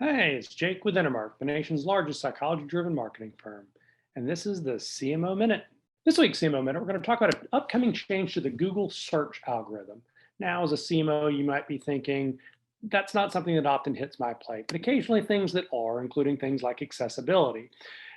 Hey, it's Jake with Intermark, the nation's largest psychology driven marketing firm. And this is the CMO Minute. This week's CMO Minute, we're going to talk about an upcoming change to the Google search algorithm. Now, as a CMO, you might be thinking, that's not something that often hits my plate, but occasionally things that are, including things like accessibility.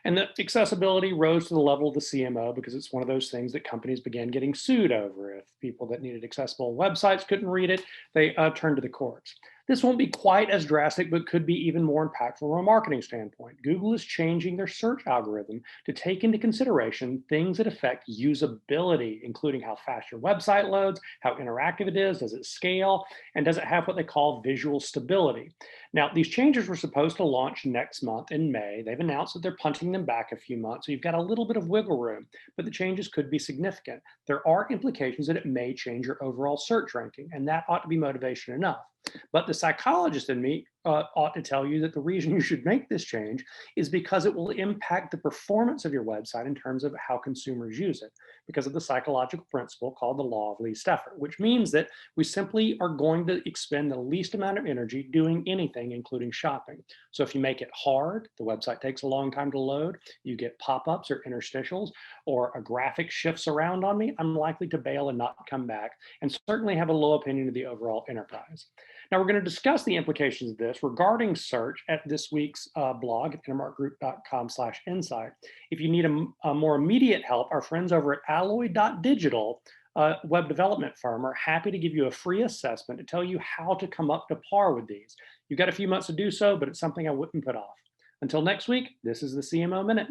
And the accessibility rose to the level of the CMO because it's one of those things that companies began getting sued over. If people that needed accessible websites couldn't read it, they turned to the courts. This won't be quite as drastic, but could be even more impactful from a marketing standpoint. Google is changing their search algorithm to take into consideration things that affect usability, including how fast your website loads, how interactive it is, does it scale, and does it have what they call visual stability. Now, these changes were supposed to launch next month in May. They've announced that they're punching them back a few months, so you've got a little bit of wiggle room, but the changes could be significant. There are implications that it may change your overall search ranking, and that ought to be motivation enough. But the psychologist in me ought to tell you that the reason you should make this change is because it will impact the performance of your website in terms of how consumers use it, because of the psychological principle called the law of least effort, which means that we simply are going to expend the least amount of energy doing anything, including shopping. So if you make it hard, the website takes a long time to load, you get pop ups or interstitials, or a graphic shifts around on me, I'm likely to bail and not come back, and certainly have a low opinion of the overall enterprise. Now, we're going to discuss the implications of this regarding search at this week's blog at intermarkgroup.com/insight. If you need a more immediate help, our friends over at alloy.digital, web development firm, are happy to give you a free assessment to tell you how to come up to par with these. You've got a few months to do so, but it's something I wouldn't put off. Until next week, this is the CMO Minute.